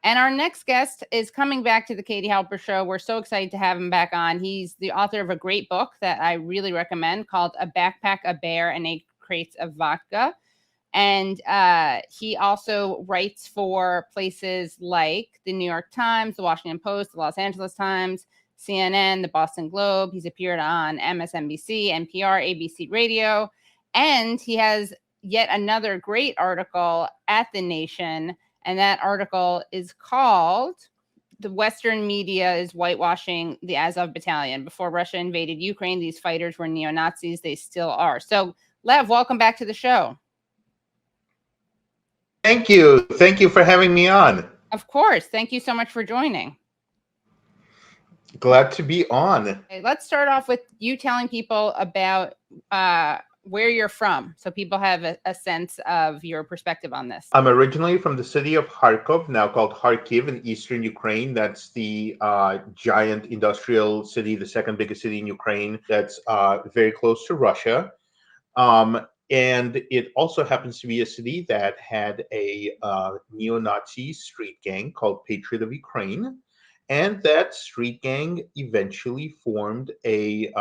And our next guest is coming back to the Katie Halper Show. We're so excited to have him back on. He's the author of a great book that I really recommend called A Backpack, a Bear, and 8 Crates of Vodka. And he also writes for places like the New York Times, the Washington Post, the Los Angeles Times, CNN, the Boston Globe. He's appeared on MSNBC, NPR, ABC Radio. And he has yet another great article at The Nation. And that article is called "The Western Media is Whitewashing the Azov Battalion. Before Russia invaded Ukraine, these fighters were neo-Nazis. They still are." So, Lev, welcome back to the show. Thank you. Thank you for having me on. Of course. Thank you so much for joining. Glad to be on. Okay, let's start off with you telling people about where you're from, so people have a sense of your perspective on this. I'm originally from the city of Kharkov, now called Kharkiv in eastern Ukraine. That's the giant industrial city, the second biggest city in Ukraine, that's very close to Russia. And it also happens to be a city that had a neo-Nazi street gang called Patriot of Ukraine. And that street gang eventually formed a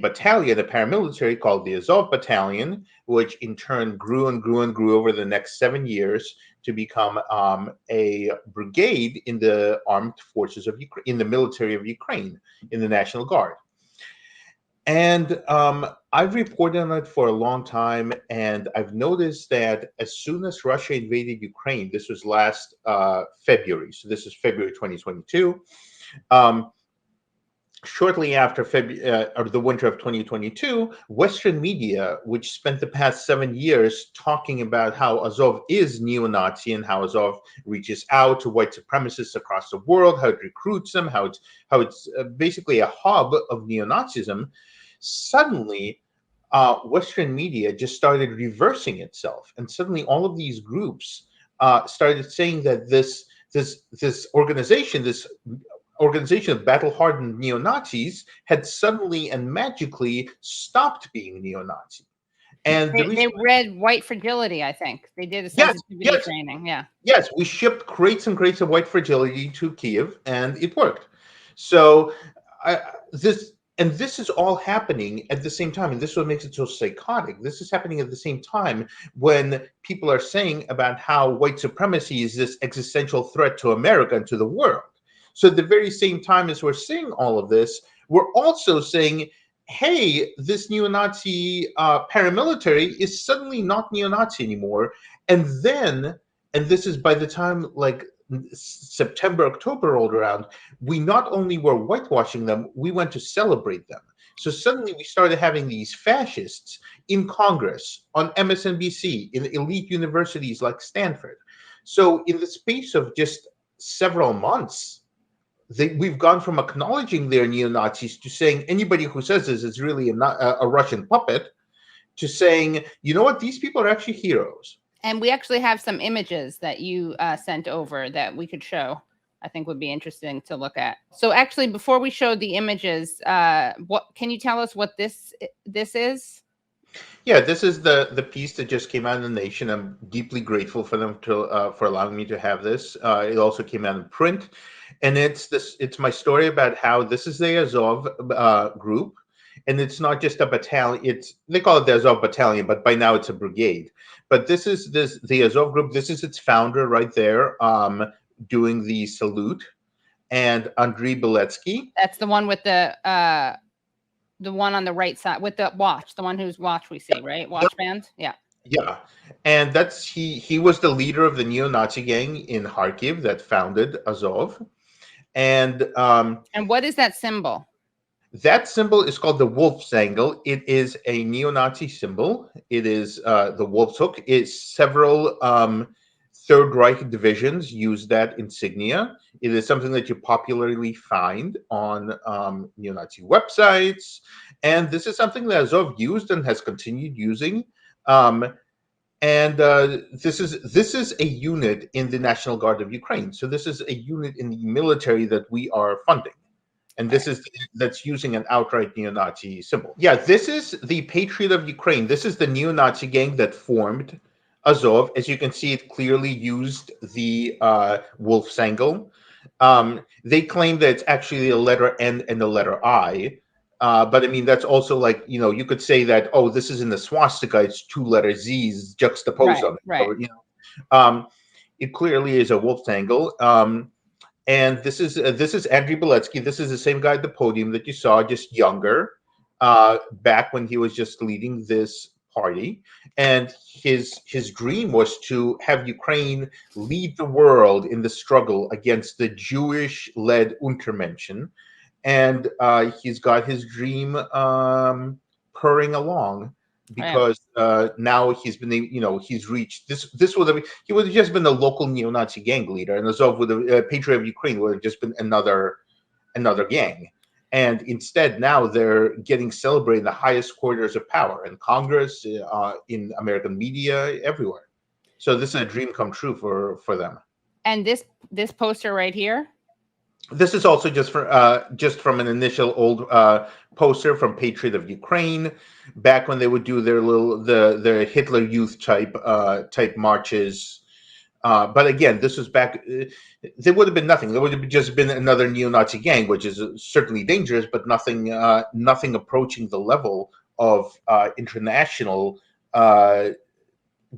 battalion, a paramilitary called the Azov Battalion, which in turn grew and grew and grew over the next 7 years to become a brigade in the armed forces of Ukraine, in the military of Ukraine, in the National Guard. And I've reported on it for a long time, and I've noticed that as soon as Russia invaded Ukraine, this was last February, so this is February 2022, shortly after the winter of 2022, Western media, which spent the past 7 years talking about how Azov is neo-Nazi and how Azov reaches out to white supremacists across the world, how it recruits them, how it's basically a hub of neo-Nazism, suddenly Western media just started reversing itself, and suddenly all of these groups started saying that this organization of battle-hardened neo-Nazis had suddenly and magically stopped being neo-Nazi. And they read white fragility, I think. They did a sensitivity training, yeah. Yes, we shipped crates and crates of white fragility to Kiev, and it worked. So this is all happening at the same time, and this is what makes it so psychotic. This is happening at the same time when people are saying about how white supremacy is this existential threat to America and to the world. So at the very same time as we're saying all of this, we're also saying, hey, this neo-Nazi paramilitary is suddenly not neo-Nazi anymore. And this is by the time like September, October rolled around, we not only were whitewashing them, we went to celebrate them. So suddenly we started having these fascists in Congress, on MSNBC, in elite universities like Stanford. So in the space of just several months, we've gone from acknowledging they're neo-Nazis to saying anybody who says this is really a Russian puppet, to saying, you know what, these people are actually heroes. And we actually have some images that you sent over that we could show. I think would be interesting to look at. So actually, before we show the images, what can you tell us what this is? Yeah, this is the piece that just came out in The Nation. I'm deeply grateful for them for allowing me to have this. It also came out in print, and it's my story about how this is the Azov Group, and it's not just a battalion. They call it the Azov Battalion, but by now it's a brigade. But this is the Azov Group. This is its founder right there, doing the salute, and Andriy Beletsky. That's the one with the one on the right side with the watch, the one whose watch we see, right? Watch band, yeah. Yeah, and that's he was the leader of the neo-Nazi gang in Kharkiv that founded Azov, and what is that symbol? That symbol is called the wolf's angle. It is a neo-Nazi symbol. It is the wolf's hook. It's several Third Reich divisions use that insignia. It is something that you popularly find on neo-Nazi websites, and this is something that Azov used and has continued using. This is a unit in the National Guard of Ukraine. So this is a unit in the military that we are funding. And All this right. is that's using an outright neo-Nazi symbol. Yeah, this is the Patriot of Ukraine. This is the neo-Nazi gang that formed Azov. As you can see, it clearly used the wolf's angle. They claim that it's actually a letter N and a letter I. But I mean, that's also like, you could say that, oh, this isn't a swastika, it's two letter Z's juxtaposed Right. on it. Right. Or, it clearly is a wolf's angle. And this is Andriy Beletsky. This is the same guy at the podium that you saw, just younger, back when he was just leading this party. And his dream was to have Ukraine lead the world in the struggle against the Jewish-led Untermenschen. And he's got his dream purring along Right. because now he's reached this. This would have he would have just been a local neo-Nazi gang leader, and Azov would have Patriot of Ukraine would have just been another gang. And instead, now they're getting celebrated in the highest quarters of power in Congress, in American media, everywhere. So this is a dream come true for them. And this poster right here. This is also just from an initial old poster from Patriot of Ukraine, back when they would do their Hitler Youth type marches. But again, this was back. There would have been nothing. There would have just been another neo-Nazi gang, which is certainly dangerous, but nothing approaching the level of international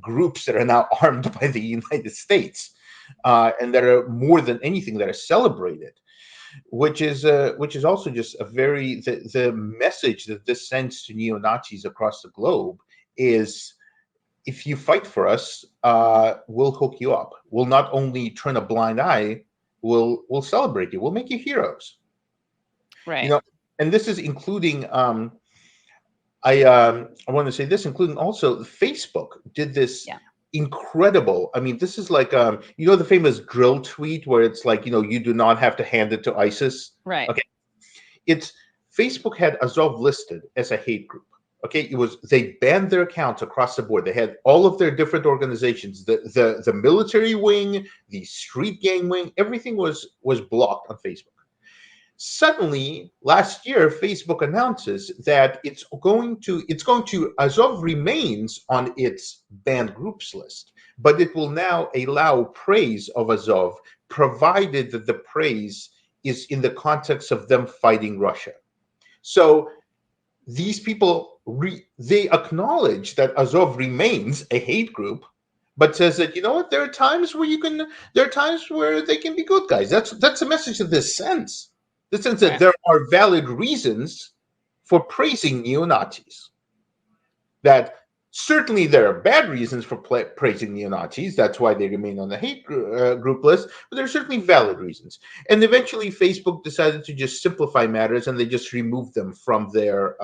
groups that are now armed by the United States, and that are more than anything that are celebrated. Which is also just a very the message that this sends to neo-Nazis across the globe is, if you fight for us, we'll hook you up. We'll not only turn a blind eye, we'll celebrate you. We'll make you heroes. Right. And this is including I want to say this, including also Facebook did this. Yeah. Incredible. I mean, this is like the famous drill tweet where it's like, you do not have to hand it to ISIS. Right. Okay. It's Facebook had Azov listed as a hate group. Okay, they banned their accounts across the board. They had all of their different organizations, the military wing, the street gang wing, everything was blocked on Facebook. Suddenly, last year, Facebook announces that it's going to Azov remains on its banned groups list, but it will now allow praise of Azov, provided that the praise is in the context of them fighting Russia. So these people they acknowledge that Azov remains a hate group, but says that, there are times where they can be good guys. That's a message that this sends. The sense that there are valid reasons for praising neo-Nazis. That certainly there are bad reasons for praising neo-Nazis. That's why they remain on the hate group list. But there are certainly valid reasons. And eventually, Facebook decided to just simplify matters, and they just removed them from their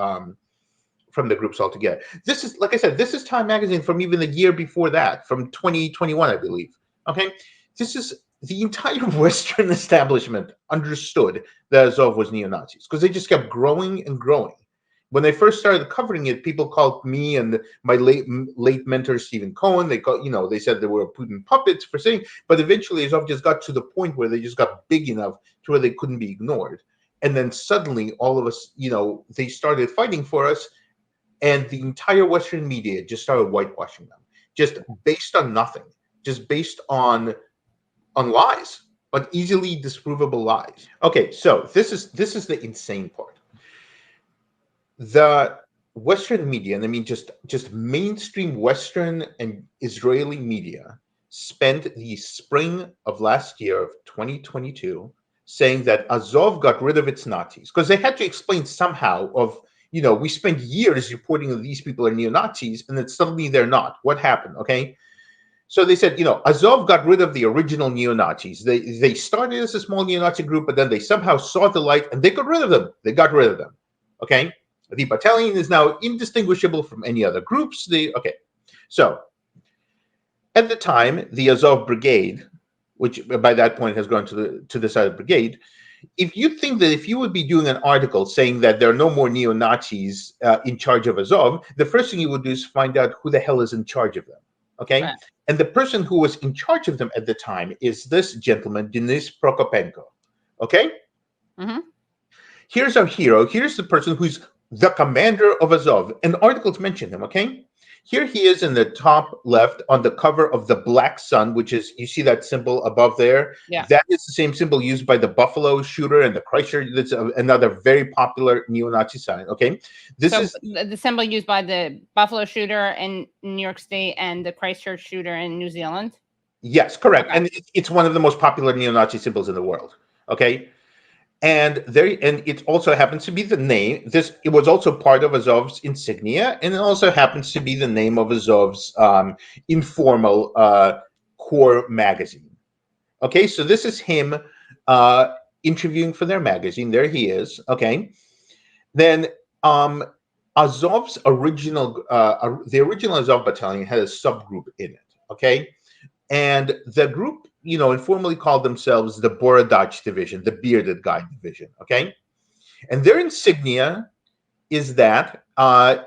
from the groups altogether. This is, like I said, this is Time Magazine from even the year before that, from 2021, I believe. Okay, this is the entire Western establishment understood that Azov was neo-Nazis because they just kept growing and growing. When they first started covering it, people called me and my late mentor Stephen Cohen. They said they were Putin puppets for saying, but eventually Azov just got to the point where they just got big enough to where they couldn't be ignored. And then suddenly, all of us, they started fighting for us, and the entire Western media just started whitewashing them, just based on nothing, just based on lies, but easily disprovable lies. Okay, so this is the insane part. The Western media, and I mean just mainstream Western and Israeli media, spent the spring of last year of 2022 saying that Azov got rid of its Nazis, because they had to explain somehow of, we spent years reporting that these people are neo-Nazis, and then suddenly they're not. What happened? Okay. So they said, Azov got rid of the original neo-Nazis. They started as a small neo-Nazi group, but then they somehow saw the light and they got rid of them. Okay. The battalion is now indistinguishable from any other groups. So at the time, the Azov Brigade, which by that point has gone to the side of brigade, if you think that if you would be doing an article saying that there are no more neo-Nazis in charge of Azov, the first thing you would do is find out who the hell is in charge of them. Okay. Right. And the person who was in charge of them at the time is this gentleman, Denis Prokopenko. Okay. Mm-hmm. Here's our hero. Here's the person who's the commander of Azov. And articles mention him, okay? Here he is in the top left on the cover of the Black Sun, which is, you see that symbol above there? Yeah. That is the same symbol used by the Buffalo shooter and the Christchurch. That's another very popular neo-Nazi sign, okay? This So is the symbol used by the Buffalo shooter in New York State and the Christchurch shooter in New Zealand? yes, correct. Okay. And it's one of the most popular neo-Nazi symbols in the world, okay? And it also happens to be the name. It was also part of Azov's insignia, and it also happens to be the name of Azov's informal core magazine. Okay, so this is him interviewing for their magazine. There he is. Okay, then Azov's the original Azov Battalion had a subgroup in it. Okay, and the group, informally called themselves the Borodach Division, the bearded guy division, okay? And their insignia is that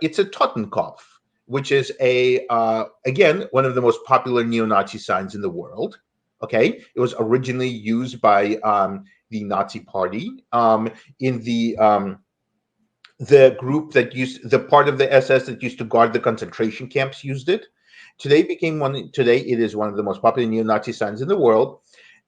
it's a Totenkopf, which is again, one of the most popular neo-Nazi signs in the world, okay? It was originally used by the Nazi Party in the group the part of the SS that used to guard the concentration camps used it. Today it is one of the most popular neo-Nazi signs in the world.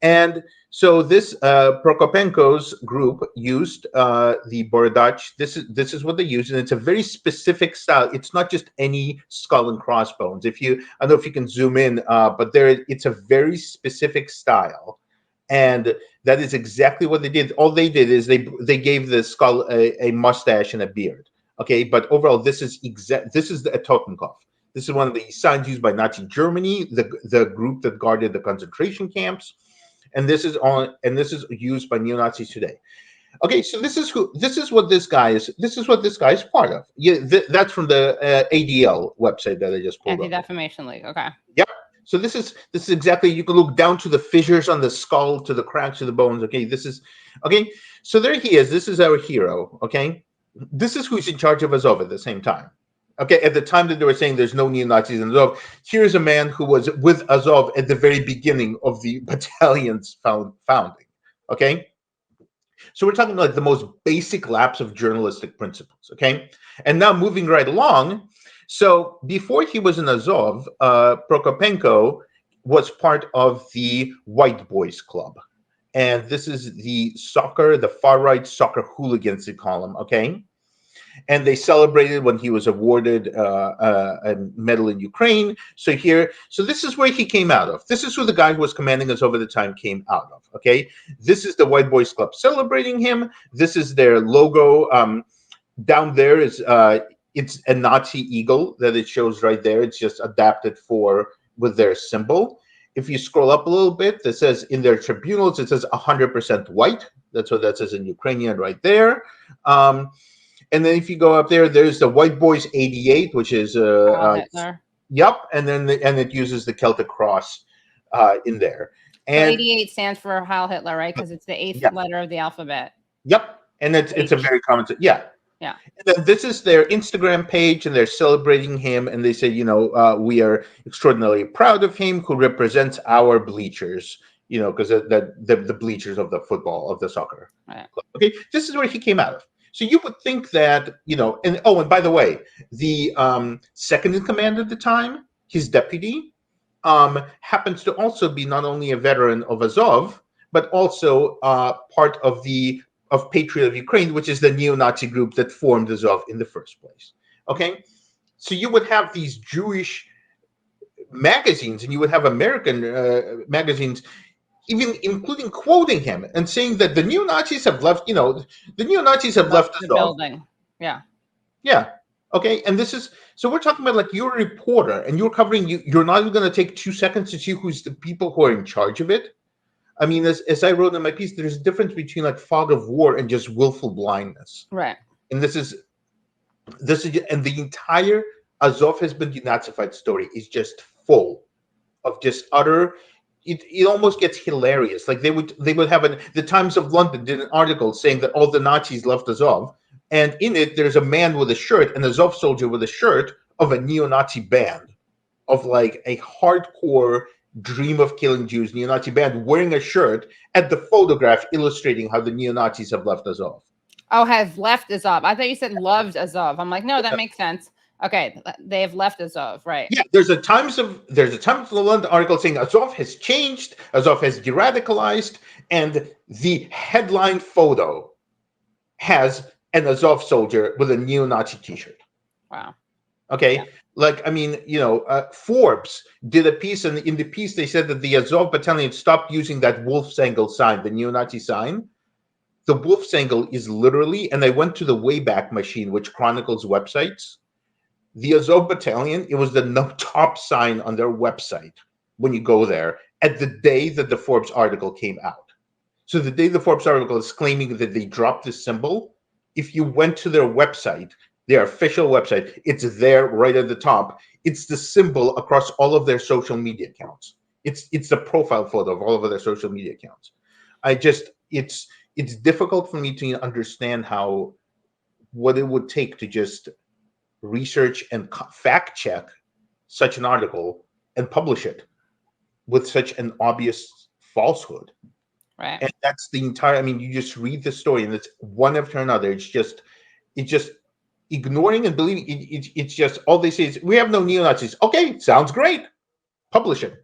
And so this Prokopenko's group used the Borodach. This is what they use, and it's a very specific style. It's not just any skull and crossbones. I don't know if you can zoom in, but it's a very specific style. And that is exactly what they did. All they did is they gave the skull a mustache and a beard. Okay, but overall, this is a Totenkopf. This is one of the signs used by Nazi Germany, the group that guarded the concentration camps, and this is used by neo-Nazis today. Okay, so this is what this guy is. This is what this guy is part of. Yeah, that's from the ADL website that I just pulled up. Anti-Defamation League. Okay. Yep. So this is exactly, you can look down to the fissures on the skull, to the cracks of the bones. Okay, okay. So there he is. This is our hero. Okay, this is who's in charge of Azov at the same time. Okay, at the time that they were saying there's no neo-Nazis in Azov, here's a man who was with Azov at the very beginning of the battalion's founding. Okay, so we're talking like the most basic lapse of journalistic principles. Okay, and now moving right along. So before he was in Azov, Prokopenko was part of the White Boys Club. And this is the far-right soccer hooligans, they call them, okay? And they celebrated when he was awarded a medal in Ukraine. So this is where he came out of. This is who the guy who was commanding Azov at the time came out of, okay? This is the White Boys Club celebrating him. This is their logo. Down there is... it's a Nazi eagle that it shows right there. It's just adapted with their symbol. If you scroll up a little bit, that says in their tribunals, it says 100% white. That's what that says in Ukrainian right there. And then if you go up there, there's the White Boys 88, which is Hitler. Yep, and it uses the Celtic cross in there. And so 88 stands for Heil Hitler, right? Because it's the eighth letter of the alphabet. Yep, and it's a very common. Yeah. Yeah. And then this is their Instagram page, and they're celebrating him, and they say, we are extraordinarily proud of him, who represents our bleachers, because the bleachers of the football, of the soccer. Right. Okay, this is where he came out of. So you would think that, and by the way, the second in command at the time, his deputy, happens to also be not only a veteran of Azov, but also part of Patriot of Ukraine, which is the neo-Nazi group that formed Azov in the first place. Okay, so you would have these Jewish magazines, and you would have American magazines, even including quoting him and saying that the neo-Nazis have left. The neo-Nazis have left the Azov. building. Yeah. Yeah. Okay, and so we're talking about, like, you're a reporter and you're covering. You're not even going to take 2 seconds to see who's the people who are in charge of it. I mean, as I wrote in my piece, there's a difference between like fog of war and just willful blindness. Right. And this is and the entire Azov has been denazified story is just full of just utter. It almost gets hilarious. Like they would have the Times of London did an article saying that all the Nazis left Azov, and in it there's a man with a shirt, an Azov soldier with a shirt of a neo-Nazi band, of like a hardcore dream of killing Jews neo-Nazi band wearing a shirt at the photograph illustrating how the neo-Nazis have left Azov. Oh, have left Azov. I thought you said loved Azov. I'm like, no, that makes sense. Okay, they have left Azov, right? Yeah, there's a Times of London article saying Azov has changed, Azov has de-radicalized, and the headline photo has an Azov soldier with a neo-Nazi T-shirt. Wow. Okay, Yeah. like, I mean, Forbes did a piece, and in the piece they said that the Azov Battalion stopped using that Wolfsangel sign, the neo-Nazi sign. The Wolfsangel is literally, and I went to the Wayback Machine, which chronicles websites. The Azov Battalion, it was the top sign on their website when you go there at the day that the Forbes article came out. So the day the Forbes article is claiming that they dropped this symbol, if you went to their website, their official website, it's there right at the top. It's the symbol across all of their social media accounts. It's the profile photo of all of their social media accounts. It's difficult for me to understand what it would take to just research and fact check such an article and publish it with such an obvious falsehood. Right. And that's the entire, I mean, you just read the story and it's one after another. It's just ignoring and believing. It's just, all they say is, we have no neo-Nazis. Okay, sounds great. Publish it.